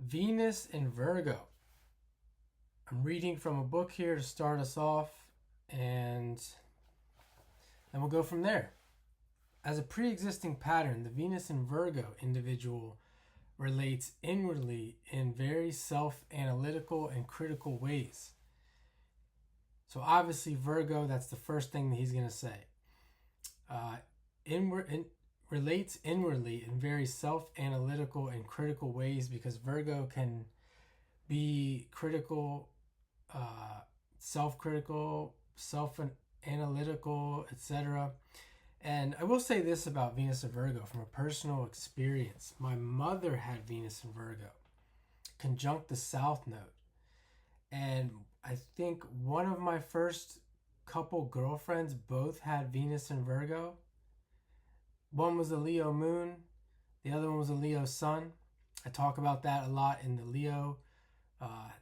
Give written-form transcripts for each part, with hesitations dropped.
Venus in Virgo. I'm reading from a book here to start us off, and then we'll go from there. As a pre-existing pattern, the Venus in Virgo individual relates inwardly in very self-analytical and critical ways. So obviously Virgo, that's the first thing that he's going to say. Relates inwardly in very self-analytical and critical ways, because Virgo can be critical, self-critical, self-analytical, etc. And I will say this about Venus in Virgo from a personal experience. My mother had Venus in Virgo, conjunct the South Node. And I think one of my first couple girlfriends both had Venus in Virgo. One was a Leo moon, the other one was a Leo sun. I talk about that a lot in the Leo,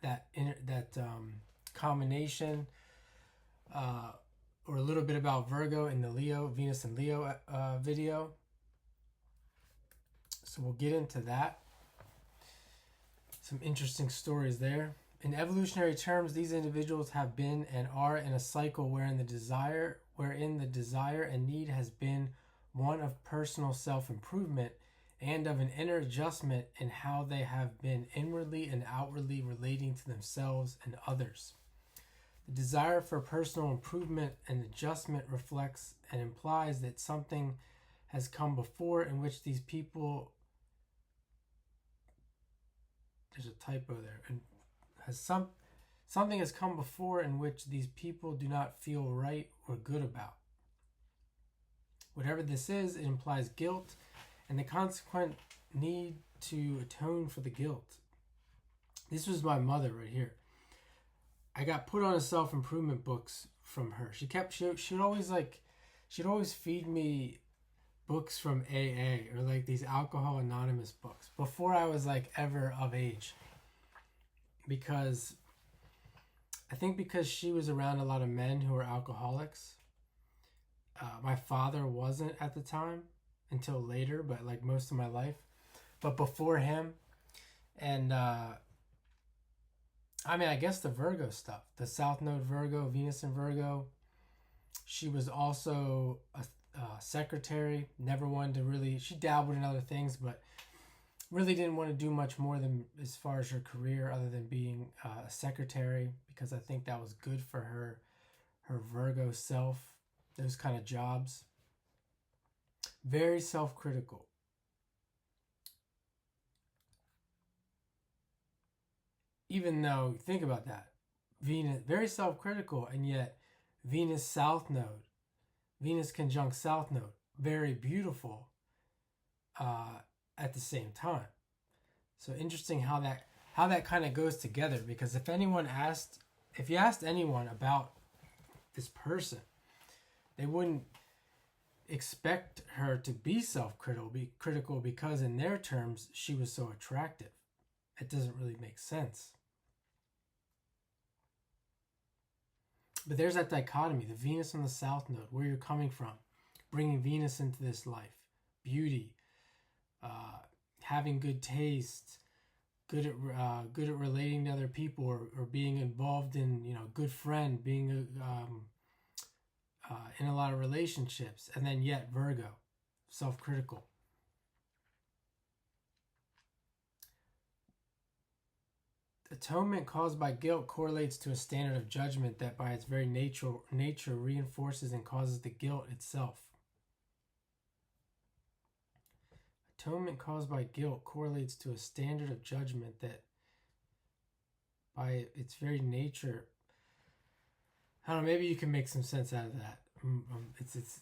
that combination, or a little bit about Virgo in the Leo, Venus and Leo video. So we'll get into that. Some interesting stories there. In evolutionary terms, these individuals have been and are in a cycle wherein the desire and need has been one of personal self-improvement and of an inner adjustment in how they have been inwardly and outwardly relating to themselves and others. The desire for personal improvement and adjustment reflects and implies that something has come before in which these people, there's a typo there, and something has come before in which these people do not feel right or good about. Whatever this is, it implies guilt and the consequent need to atone for the guilt. This was my mother right here. I got put on a self-improvement books from her. She'd always feed me books from AA or like these Alcohol Anonymous books before I was like ever of age. Because she was around a lot of men who were alcoholics. My father wasn't at the time until later, but like most of my life. But before him, and I guess the Virgo stuff, the South Node Virgo, Venus in Virgo. She was also a secretary, never wanted to really, she dabbled in other things, but really didn't want to do much more than as far as her career other than being a secretary, because I think that was good for her Virgo self, those kind of jobs. Very self-critical. Even though, think about that, Venus, very self-critical, and yet Venus South Node, Venus conjunct South Node, very beautiful at the same time. So interesting how that kind of goes together, because if you asked anyone about this person, they wouldn't expect her to be self-critical because in their terms she was so attractive. It doesn't really make sense. But there's that dichotomy, the Venus on the South Node, where you're coming from, bringing Venus into this life, beauty, having good taste, good at relating to other people, or being involved in, good friend, being in a lot of relationships, and then yet Virgo, self-critical. Atonement caused by guilt correlates to a standard of judgment that by its very nature reinforces and causes the guilt itself. Atonement caused by guilt correlates to a standard of judgment that by its very nature, I don't know, maybe you can make some sense out of that. It's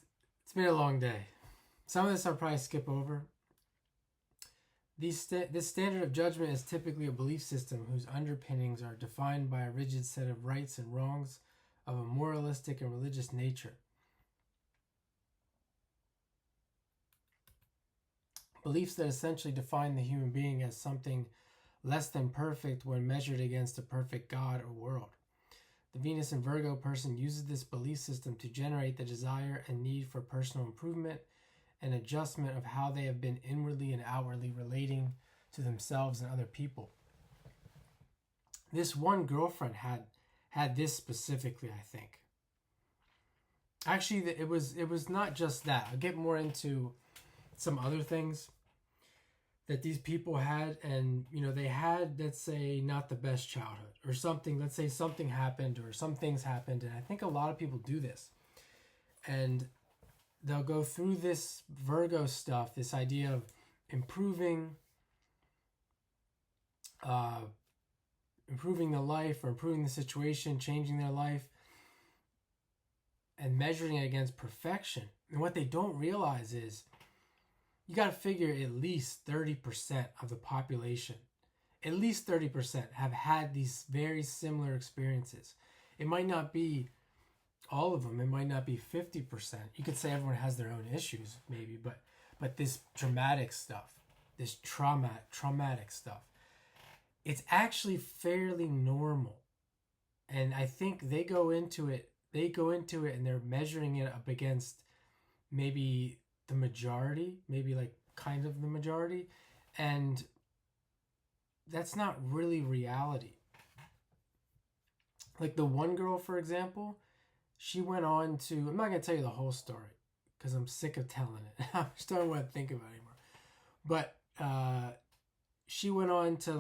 been a long day. Some of this I'll probably skip over. This standard of judgment is typically a belief system whose underpinnings are defined by a rigid set of rights and wrongs of a moralistic and religious nature. Beliefs that essentially define the human being as something less than perfect when measured against a perfect God or world. The Venus in Virgo person uses this belief system to generate the desire and need for personal improvement and adjustment of how they have been inwardly and outwardly relating to themselves and other people. this one girlfriend had this specifically, I think. Actually, it was not just that. I'll get more into some other things that these people had, and they had, let's say, not the best childhood or something. Let's say something happened or some things happened, and I think a lot of people do this, and they'll go through this Virgo stuff, this idea of improving the life or improving the situation, changing their life, and measuring it against perfection. And what they don't realize is you got to figure at least 30% of the population, at least 30% have had these very similar experiences. It might not be all of them. It might not be 50%. You could say everyone has their own issues, maybe, but this dramatic stuff, this traumatic stuff, it's actually fairly normal. And I think they go into it and they're measuring it up against maybe the majority, maybe like kind of the majority, and that's not really reality. Like the one girl, for example, she went on to, I'm not going to tell you the whole story because I'm sick of telling it. I just don't want to think about it anymore. But she went on to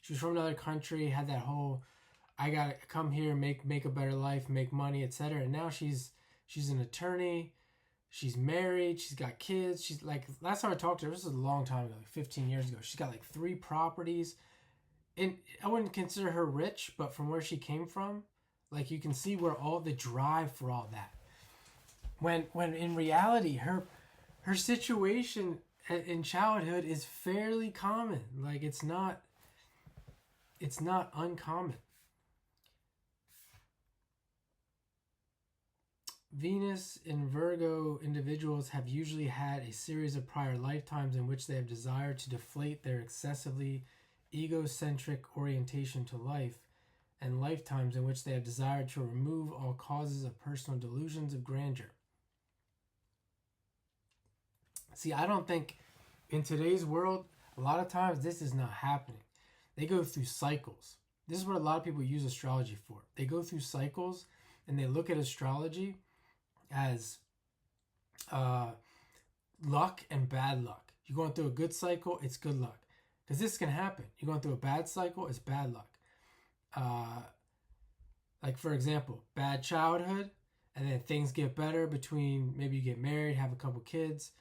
she was from another country, had that whole, I got to come here, make a better life, make money, etc. And now she's an attorney. She's married. She's got kids. She's like, last time I talked to her, this was a long time ago, like 15 years ago. She's got like 3 properties. And I wouldn't consider her rich, but from where she came from, like you can see where all the drive for all that. When in reality, her situation in childhood is fairly common. Like it's not uncommon. Venus in Virgo individuals have usually had a series of prior lifetimes in which they have desired to deflate their excessively egocentric orientation to life, and lifetimes in which they have desired to remove all causes of personal delusions of grandeur. See, I don't think in today's world, a lot of times this is not happening. They go through cycles. This is what a lot of people use astrology for. They go through cycles and they look at astrology as luck and bad luck. You're going through a good cycle, it's good luck. Because this can happen. You're going through a bad cycle, it's bad luck. Like for example, bad childhood, and then things get better between, maybe you get married, have a couple kids,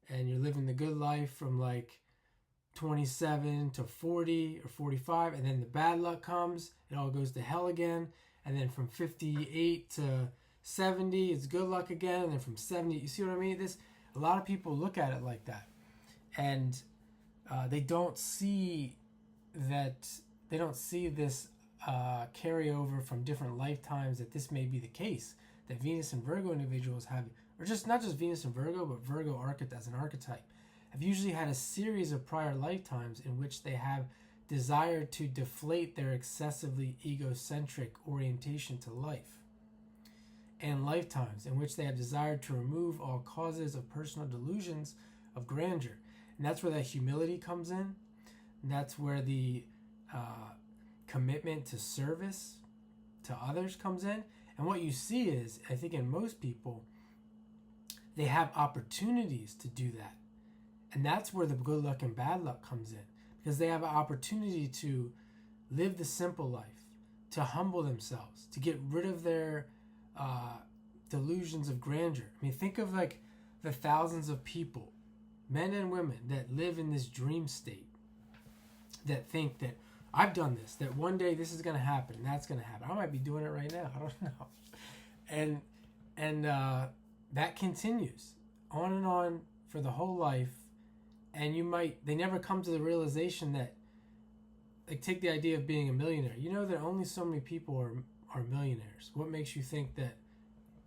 and you're living the good life from like 27 to 40 or 45, and then the bad luck comes, it all goes to hell again, and then from 58 to 70, it's good luck again, and then from 70, you see what I mean? A lot of people look at it like that, and they don't see this carryover from different lifetimes, that this may be the case, that Venus and Virgo individuals have, or just not just Venus and Virgo, but Virgo as an archetype, have usually had a series of prior lifetimes in which they have desired to deflate their excessively egocentric orientation to life, and lifetimes in which they have desired to remove all causes of personal delusions of grandeur. And that's where that humility comes in. And that's where the commitment to service to others comes in. And what you see is, I think in most people, they have opportunities to do that. And that's where the good luck and bad luck comes in. Because they have an opportunity to live the simple life, to humble themselves, to get rid of their delusions of grandeur. I mean, think of like the thousands of people, men and women, that live in this dream state, that think that I've done this, that one day this is going to happen and that's going to happen. I might be doing it right now. I don't know. And that continues on and on for the whole life. And they never come to the realization that, like, take the idea of being a millionaire. You know that only so many people are millionaires. What makes you think that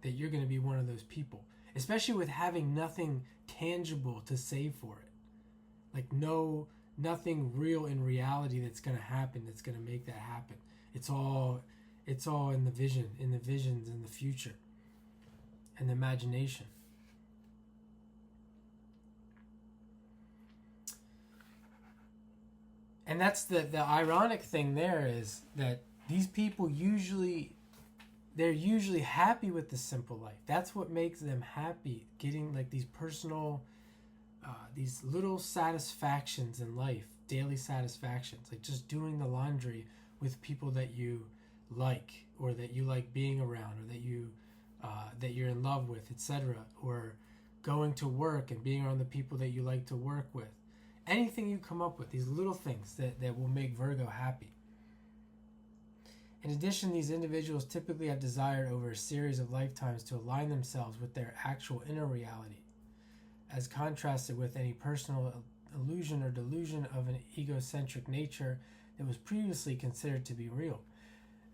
you're going to be one of those people? Especially with having nothing tangible to save for it. Like nothing real in reality that's going to happen, that's going to make that happen. It's all in the visions, in the future, and the imagination. And that's the ironic thing there is that these people they're usually happy with the simple life. That's what makes them happy, getting like these personal, these little satisfactions in life, daily satisfactions, like just doing the laundry with people that you like, or that you like being around, or that you're in love with, etc., or going to work and being around the people that you like to work with. Anything you come up with, these little things that will make Virgo happy. In addition, these individuals typically have desired over a series of lifetimes to align themselves with their actual inner reality, as contrasted with any personal illusion or delusion of an egocentric nature that was previously considered to be real.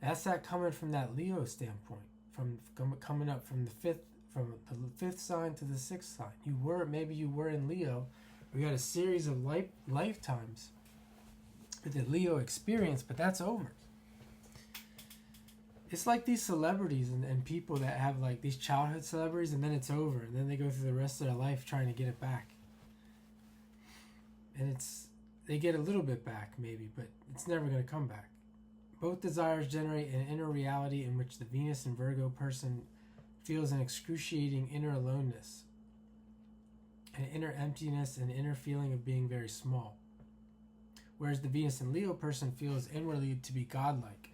That's that coming from that Leo standpoint, from coming up from the fifth sign to the sixth sign. Maybe you were in Leo. We got a series of lifetimes with the Leo experience, but that's over. It's like these celebrities and people that have like these childhood celebrities, and then it's over, and then they go through the rest of their life trying to get it back. And they get a little bit back maybe, but it's never going to come back. Both desires generate an inner reality in which the Venus and Virgo person feels an excruciating inner aloneness, an inner emptiness, and inner feeling of being very small. Whereas the Venus and Leo person feels inwardly to be godlike.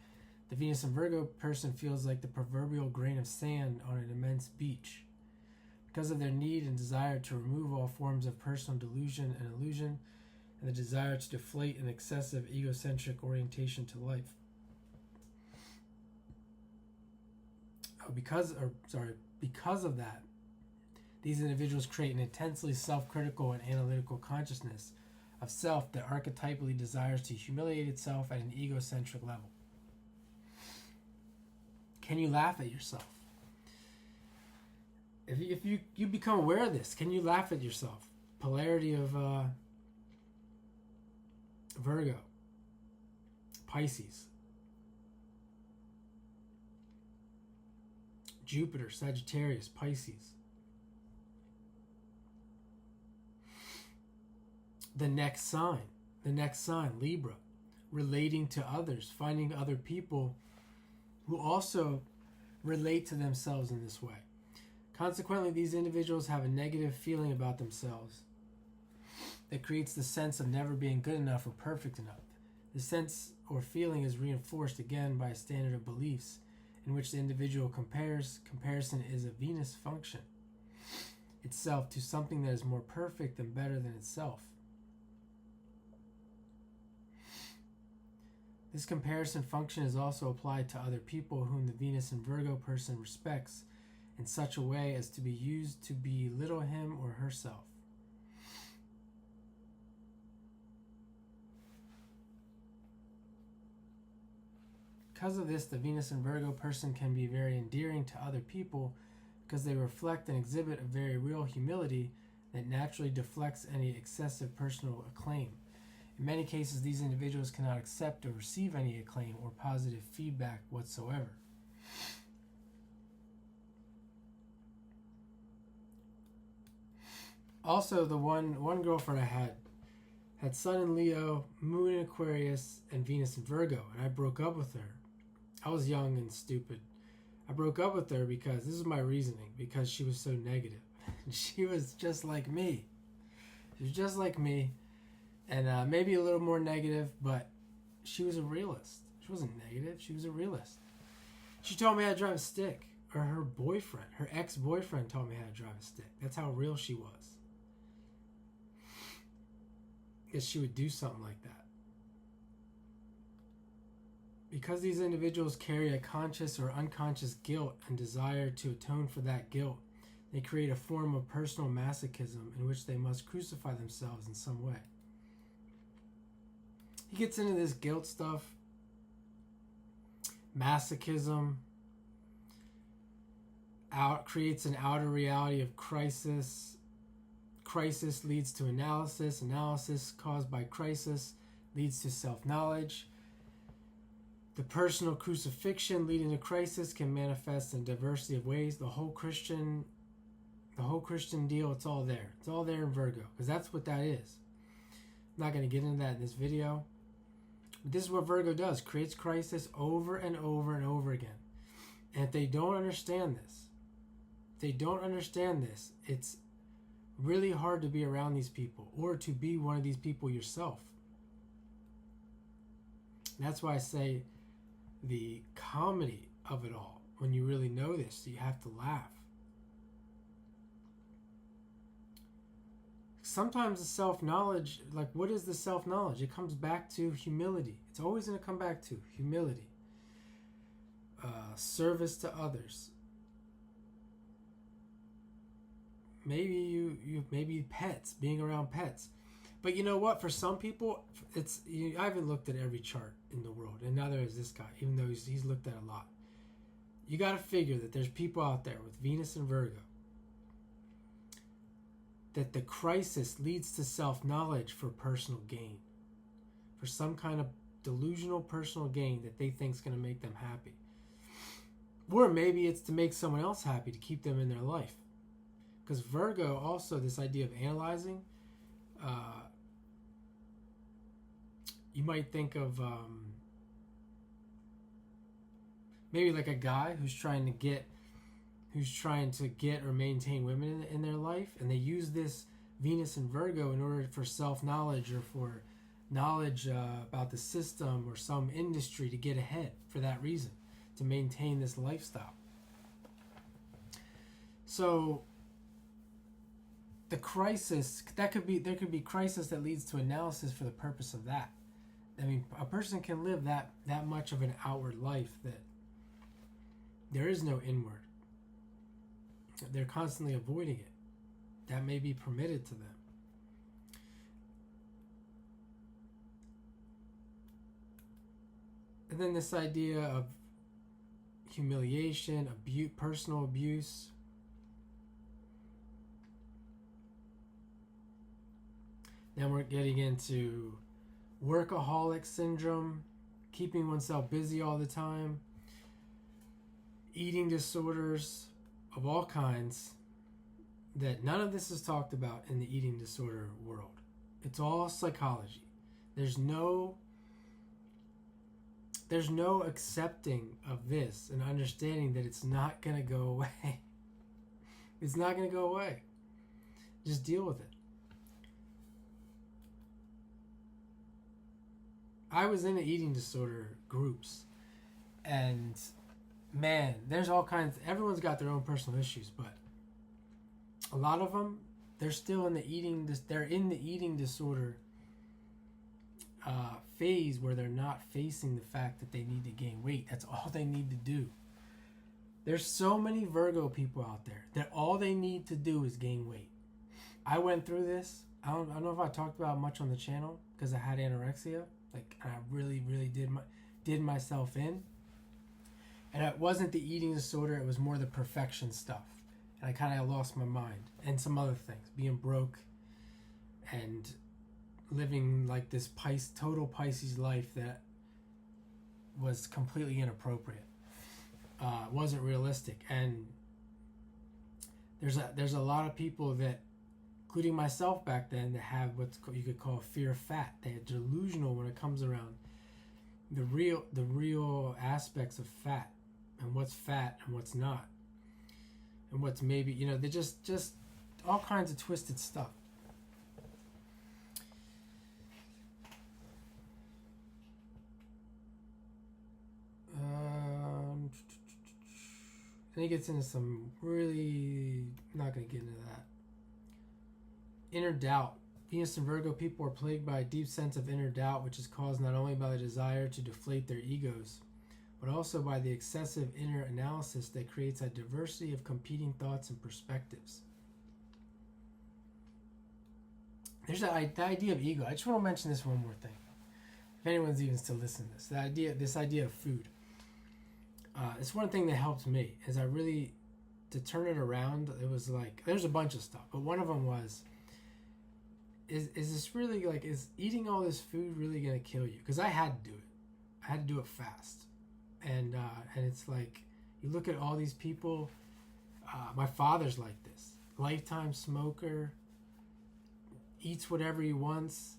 The Venus and Virgo person feels like the proverbial grain of sand on an immense beach. Because of their need and desire to remove all forms of personal delusion and illusion, and the desire to deflate an excessive egocentric orientation to life. Because of that, these individuals create an intensely self-critical and analytical consciousness of self that archetypally desires to humiliate itself at an egocentric level. Can you laugh at yourself? If you become aware of this, can you laugh at yourself? Polarity of Virgo, Pisces, Jupiter, Sagittarius, Pisces. The next sign, Libra, relating to others, finding other people who also relate to themselves in this way. Consequently, these individuals have a negative feeling about themselves that creates the sense of never being good enough or perfect enough. The sense or feeling is reinforced again by a standard of beliefs in which the individual comparison is a Venus function itself to something that is more perfect and better than itself. This comparison function is also applied to other people whom the Venus and Virgo person respects in such a way as to be used to belittle him or herself. Because of this, the Venus and Virgo person can be very endearing to other people because they reflect and exhibit a very real humility that naturally deflects any excessive personal acclaim. In many cases, these individuals cannot accept or receive any acclaim or positive feedback whatsoever. Also, the one girlfriend I had Sun in Leo, Moon in Aquarius, and Venus in Virgo, and I broke up with her. I was young and stupid. I broke up with her because, this is my reasoning, because she was so negative. She was just like me. She was just like me, and maybe a little more negative, but she was a realist. She wasn't negative, she was a realist. She taught me how to drive a stick, or her boyfriend, her ex-boyfriend taught me how to drive a stick. That's how real she was. That she would do something like that. Because these individuals carry a conscious or unconscious guilt and desire to atone for that guilt, they create a form of personal masochism in which they must crucify themselves in some way. He gets into this guilt stuff, masochism, creates an outer reality of crisis. Crisis leads to analysis. Analysis caused by crisis leads to self-knowledge. The personal crucifixion leading to crisis can manifest in a diversity of ways. The whole Christian deal, it's all there. It's all there in Virgo, because that's what that is. I'm not going to get into that in this video, But this is what Virgo does, creates crisis over and over and over again. And if they don't understand this, it's really hard to be around these people or to be one of these people yourself. And that's why I say the comedy of it all, when you really know this, you have to laugh. Sometimes the self-knowledge, like what is the self-knowledge? It comes back to humility. It's always going to come back to humility. Service to others. Maybe pets, being around pets. But you know what? For some people, I haven't looked at every chart in the world, and neither is this guy, even though he's looked at a lot. You got to figure that there's people out there with Venus and Virgo, that the crisis leads to self-knowledge for personal gain, for some kind of delusional personal gain that they think is going to make them happy. Or maybe it's to make someone else happy, to keep them in their life. Because Virgo, also, this idea of analyzing, you might think of maybe like a guy who's trying to get or maintain women in their life, and they use this Venus and Virgo in order for self-knowledge or for knowledge about the system or some industry to get ahead for that reason, to maintain this lifestyle. So the crisis, there could be crisis that leads to analysis for the purpose of that. I mean, a person can live that much of an outward life that there is no inward. They're constantly avoiding it. That may be permitted to them. And then this idea of humiliation, personal abuse. Then we're getting into workaholic syndrome, keeping oneself busy all the time, eating disorders of all kinds, that none of this is talked about in the eating disorder world. It's all psychology. There's no accepting of this and understanding that it's not going to go away. It's not going to go away. Just deal with it. I was in the eating disorder groups, and man, there's all kinds. Everyone's got their own personal issues, but a lot of them, they're still in the eating. They're in the eating disorder phase where they're not facing the fact that they need to gain weight. That's all they need to do. There's so many Virgo people out there that all they need to do is gain weight. I went through this. I don't know if I talked about it much on the channel because I had anorexia. Like, I really did myself in. And it wasn't the eating disorder, it was more the perfection stuff. And I kind of lost my mind. And some other things. Being broke and living like this total Pisces life that was completely inappropriate. Wasn't realistic. And there's a lot of people that, including myself back then, that have what you could call fear of fat. They're delusional when it comes around the real aspects of fat and what's fat and what's not, and what's maybe, they're just all kinds of twisted stuff. Then he gets into some really, not going to get into that. Inner doubt. Venus and Virgo people are plagued by a deep sense of inner doubt, which is caused not only by the desire to deflate their egos, but also by the excessive inner analysis that creates a diversity of competing thoughts and perspectives. There's the idea of ego. I just want to mention this one more thing. If anyone's even still listening to this, this idea of food. It's one thing that helped me, is to turn it around, it was like, there's a bunch of stuff, but one of them was, is this really, like, is eating all this food really going to kill you? Because I had to do it. I had to do it fast. And it's like, you look at all these people, my father's like this, lifetime smoker, eats whatever he wants.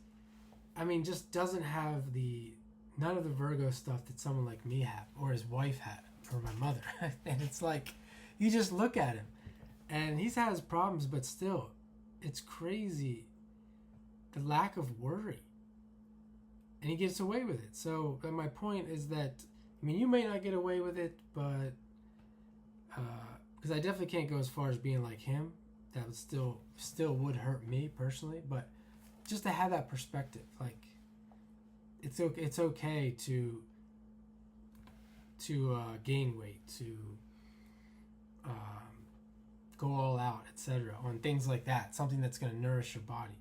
I mean, just doesn't have the none of the Virgo stuff that someone like me had, or his wife had, or my mother. And it's like, you just look at him, and he's had his problems, but still, it's crazy, the lack of worry. And he gets away with it. So my point is that, I mean, you may not get away with it, but because I definitely can't go as far as being like him. That would still would hurt me personally. But just to have that perspective, like, it's okay to gain weight, to go all out, etc. on things like that. Something that's going to nourish your body.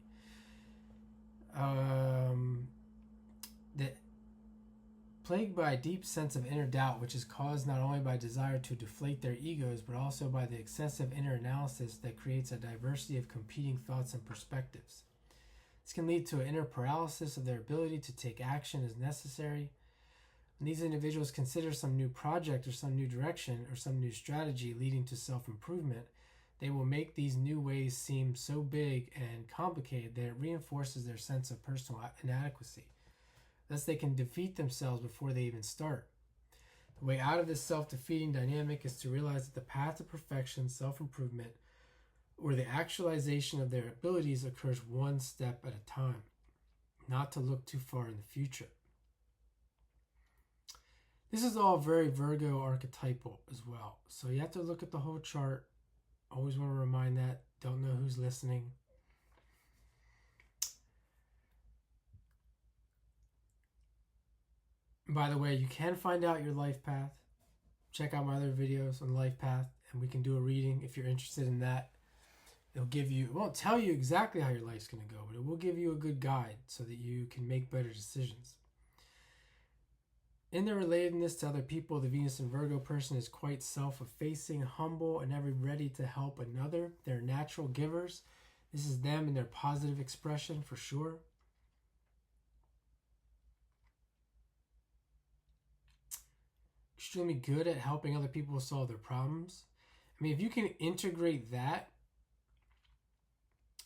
That plagued by a deep sense of inner doubt, which is caused not only by desire to deflate their egos, but also by the excessive inner analysis that creates a diversity of competing thoughts and perspectives. This can lead to an inner paralysis of their ability to take action as necessary. When these individuals consider some new project or some new direction or some new strategy leading to self-improvement, they will make these new ways seem so big and complicated that it reinforces their sense of personal inadequacy. Thus, they can defeat themselves before they even start. The way out of this self-defeating dynamic is to realize that the path to perfection, self-improvement, or the actualization of their abilities occurs one step at a time, not to look too far in the future. This is all very Virgo archetypal as well. So you have to look at the whole chart. Always want to remind that. Don't know who's listening. By the way, you can find out your life path. Check out my other videos on life path, and we can do a reading if you're interested in that. It won't tell you exactly how your life's going to go, but it will give you a good guide so that you can make better decisions. In their relatedness to other people, the Venus and Virgo person is quite self-effacing, humble, and ever ready to help another. They're natural givers. This is them in their positive expression for sure. Extremely good at helping other people solve their problems. I mean, if you can integrate that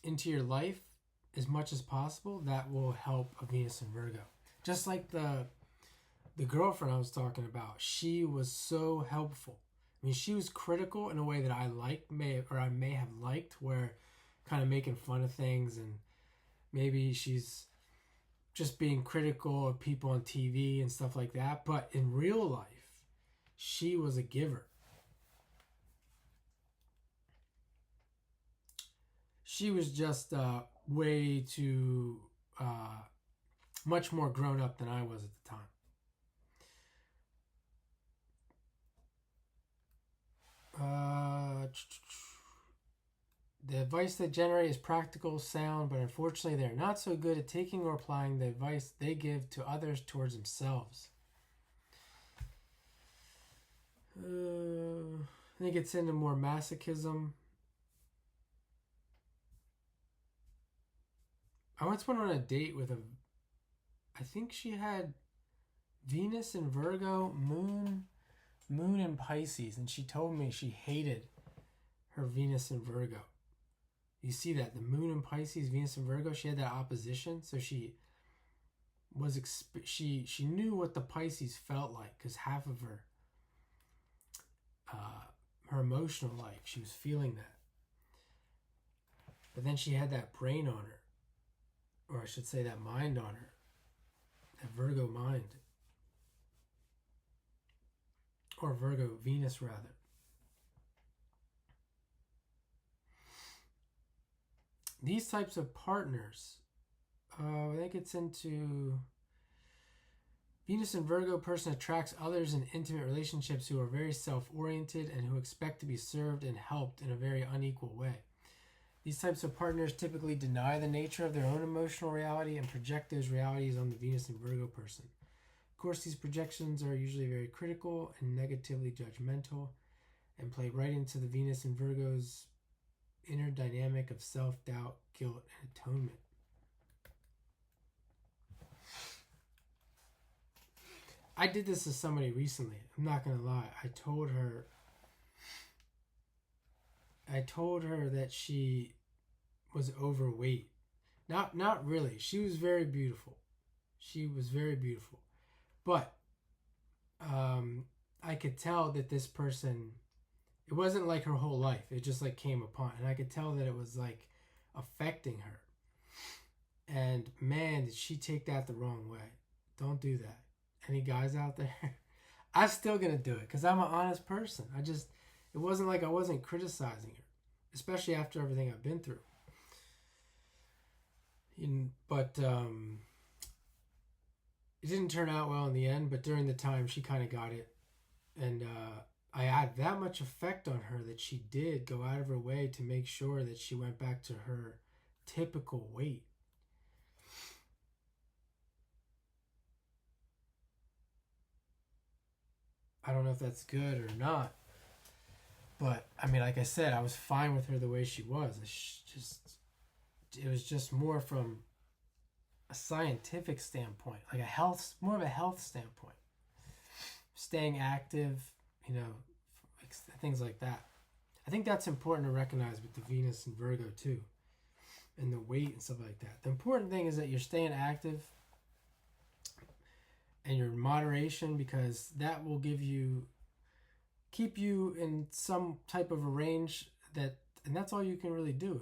into your life as much as possible, that will help a Venus and Virgo. Just like the girlfriend I was talking about, she was so helpful. I mean, she was critical in a way that I may have liked, where kind of making fun of things, and maybe she's just being critical of people on TV and stuff like that. But in real life, she was a giver. She was just way too much more grown up than I was at the time. The advice they generate is practical, sound, but unfortunately they're not so good at taking or applying the advice they give to others towards themselves. I think it's into more masochism. I once went on a date with I think she had Venus in Virgo, Moon in Pisces, and she told me she hated her Venus in Virgo. You see that, the Moon in Pisces, Venus in Virgo, she had that opposition, so she knew what the Pisces felt like, because half of her emotional life, she was feeling that. But then she had that brain on her, or I should say that mind on her, that Virgo mind. Or Virgo Venus, rather. These types of partners, I think it's into Venus and Virgo person attracts others in intimate relationships who are very self-oriented and who expect to be served and helped in a very unequal way. These types of partners typically deny the nature of their own emotional reality and project those realities on the Venus and Virgo person. Of course, these projections are usually very critical and negatively judgmental and play right into the Venus and Virgo's inner dynamic of self-doubt, guilt, and atonement. I did this to somebody recently. I'm not going to lie. I told her that she was overweight. Not really. She was very beautiful. But I could tell that this person, it wasn't like her whole life. It just like came upon, and I could tell that it was like affecting her. And man, did she take that the wrong way. Don't do that. Any guys out there? I'm still gonna do it because I'm an honest person. It wasn't like I wasn't criticizing her, especially after everything I've been through. But it didn't turn out well in the end, but during the time she kind of got it. And I had that much effect on her that she did go out of her way to make sure that she went back to her typical weight. I don't know if that's good or not. But, I mean, like I said, I was fine with her the way she was. It was just more from a scientific standpoint, like more of a health standpoint. Staying active, things like that. I think that's important to recognize with the Venus and Virgo too, and the weight and stuff like that. The important thing is that you're staying active and your moderation, because that will keep you in some type of a range and that's all you can really do.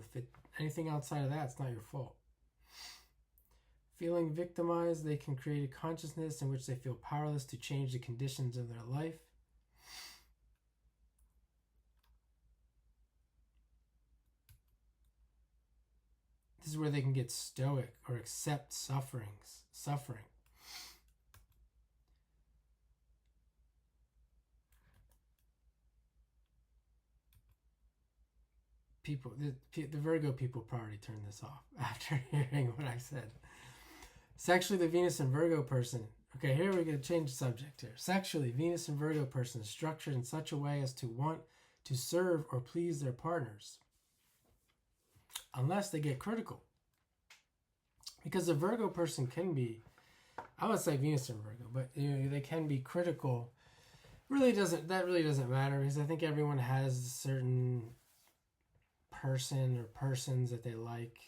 Anything outside of that, it's not your fault. Feeling victimized, they can create a consciousness in which they feel powerless to change the conditions of their life. This is where they can get stoic or accept suffering. The Virgo people probably turned this off after hearing what I said. Sexually, the Venus and Virgo person. Okay, here we're going to change the subject here. Sexually, Venus and Virgo person is structured in such a way as to want to serve or please their partners, unless they get critical. Because the Virgo person can be, I would say Venus and Virgo, but they can be critical. That really doesn't matter, because I think everyone has a certain person or persons that they like.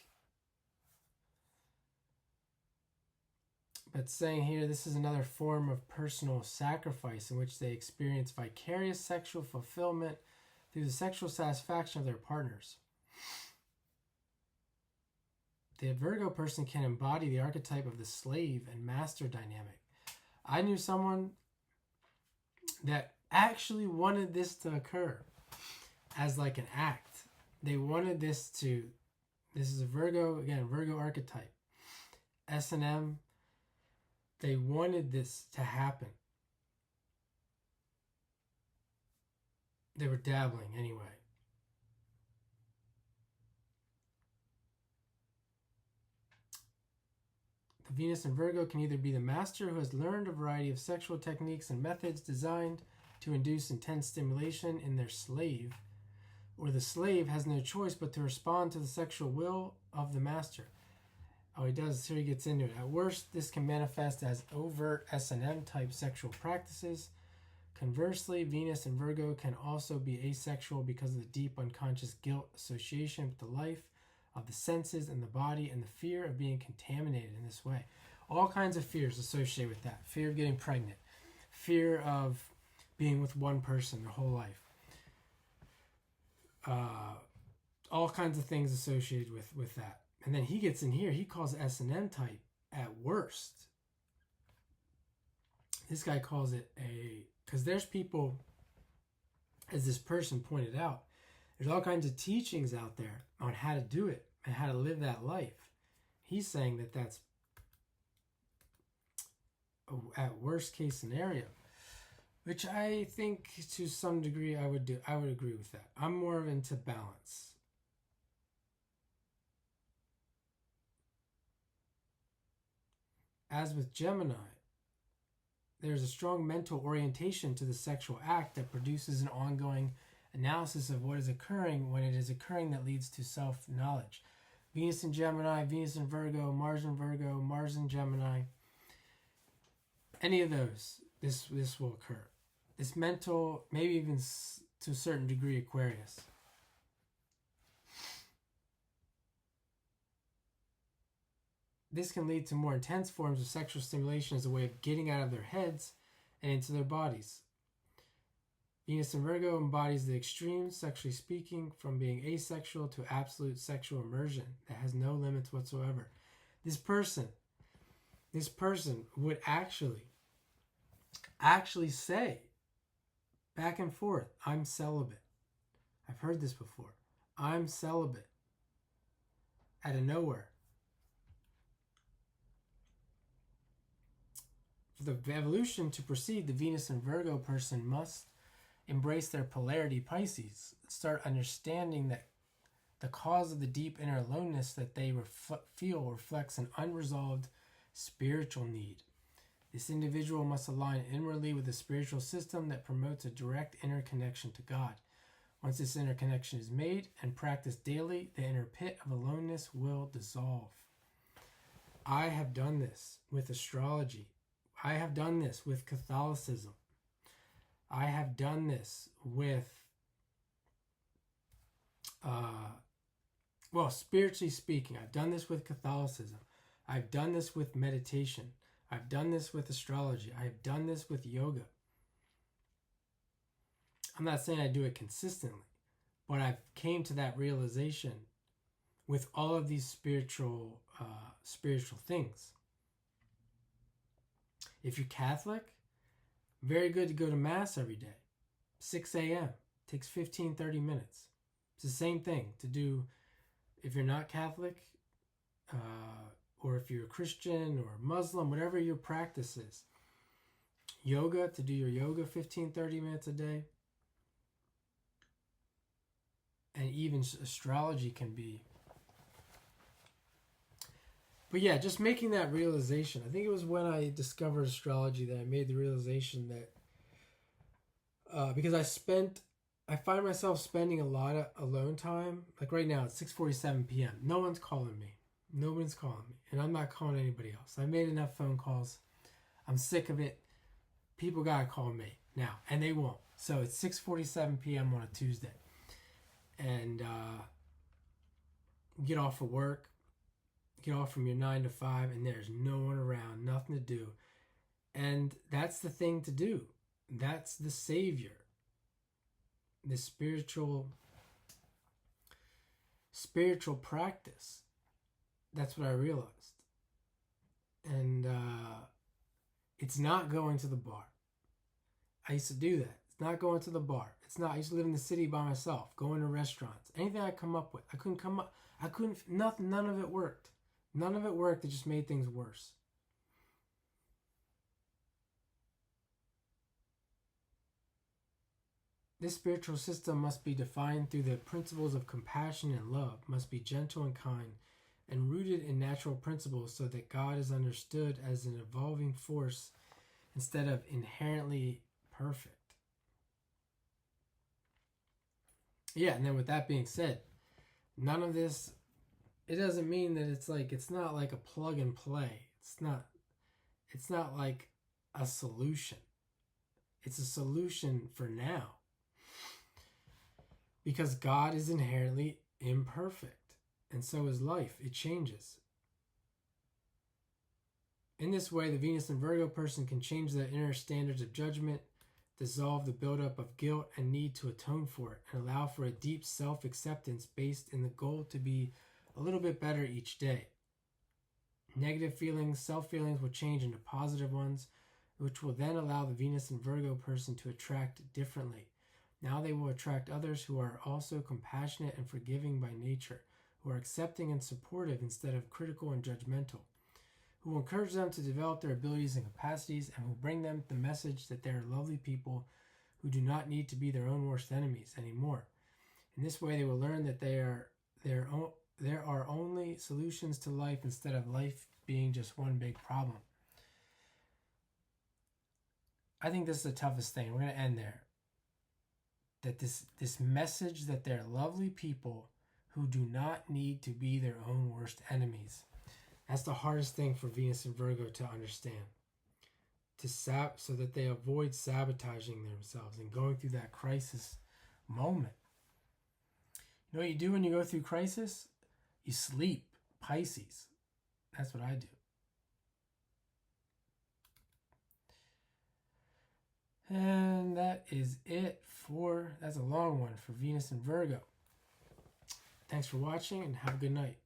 But saying here, this is another form of personal sacrifice in which they experience vicarious sexual fulfillment through the sexual satisfaction of their partners. The Virgo person can embody the archetype of the slave and master dynamic. I knew someone that actually wanted this to occur as like an act. They wanted this is a Virgo archetype. S&M, they wanted this to happen. They were dabbling anyway. The Venus and Virgo can either be the master who has learned a variety of sexual techniques and methods designed to induce intense stimulation in their slave, or the slave has no choice but to respond to the sexual will of the master. Oh, he does. Here he gets into it. At worst, this can manifest as overt S&M type sexual practices. Conversely, Venus and Virgo can also be asexual because of the deep unconscious guilt association with the life of the senses and the body, and the fear of being contaminated in this way. All kinds of fears associated with that. Fear of getting pregnant. Fear of being with one person their whole life. All kinds of things associated with that. And then he gets in here, he calls it S&M type at worst. This guy calls it because there's people, as this person pointed out, there's all kinds of teachings out there on how to do it and how to live that life. He's saying that that's at worst case scenario, which I think to some degree I would agree with that. I'm more into balance. As with Gemini, there's a strong mental orientation to the sexual act that produces an ongoing analysis of what is occurring when it is occurring that leads to self-knowledge. Venus in Gemini, Venus in Virgo, Mars in Virgo, Mars in Gemini. Any of those, this will occur. This mental, maybe even to a certain degree, Aquarius. this can lead to more intense forms of sexual stimulation as a way of getting out of their heads and into their bodies. Venus in Virgo embodies the extremes, sexually speaking, from being asexual to absolute sexual immersion that has no limits whatsoever. This person would actually say back and forth, I'm celibate. I've heard this before. I'm celibate. Out of nowhere. For the evolution to proceed, the Venus and Virgo person must embrace their polarity Pisces, start understanding that the cause of the deep inner aloneness that they feel reflects an unresolved spiritual need. This individual must align inwardly with a spiritual system that promotes a direct inner connection to God. Once this inner connection is made and practiced daily, the inner pit of aloneness will dissolve. I have done this with astrology. I have done this with Catholicism. I have done this with, spiritually speaking, I've done this with Catholicism. I've done this with meditation. I've done this with astrology. I have done this with yoga. I'm not saying I do it consistently, but I've came to that realization with all of these spiritual things. If you're Catholic, very good to go to Mass every day. 6 a.m. Takes 15-30 minutes. It's the same thing to do if you're not Catholic, or if you're a Christian or Muslim, whatever your practice is. Yoga, to do your yoga 15-30 minutes a day. And even astrology can be. But yeah, just making that realization. I think it was when I discovered astrology that I made the realization that because I find myself spending a lot of alone time. Like right now, it's 6:47 p.m. No one's calling me. Nobody's calling me. And I'm not calling anybody else. I made enough phone calls. I'm sick of it. People got to call me now. And they won't. So it's 6:47 p.m. on a Tuesday. And get off of work. Get off from your 9 to 5. And there's no one around. Nothing to do. And that's the thing to do. That's the savior. The spiritual practice. That's what I realized. And it's not going to the bar. I used to do that. It's not going to the bar. It's not. I used to live in the city by myself, going to restaurants. Anything I come up with. None of it worked. None of it worked. It just made things worse. This spiritual system must be defined through the principles of compassion and love, must be gentle and kind, and rooted in natural principles so that God is understood as an evolving force instead of inherently perfect. Yeah, and then with that being said, none of this, it doesn't mean that it's not like a plug and play. It's not like a solution. It's a solution for now. Because God is inherently imperfect. And so is life. It changes. In this way, the Venus and Virgo person can change their inner standards of judgment, dissolve the buildup of guilt and need to atone for it, and allow for a deep self-acceptance based in the goal to be a little bit better each day. Negative feelings, self-feelings will change into positive ones, which will then allow the Venus and Virgo person to attract differently. Now they will attract others who are also compassionate and forgiving by nature, who are accepting and supportive instead of critical and judgmental, who will encourage them to develop their abilities and capacities, and will bring them the message that they are lovely people who do not need to be their own worst enemies anymore. In this way, they will learn that there are only solutions to life instead of life being just one big problem. I think this is the toughest thing. We're going to end there. That this message that they're lovely people who do not need to be their own worst enemies. That's the hardest thing for Venus and Virgo to understand. So that they avoid sabotaging themselves and going through that crisis moment. You know what you do when you go through crisis? You sleep. Pisces. That's what I do. And that is it that's a long one for Venus and Virgo. Thanks for watching and have a good night.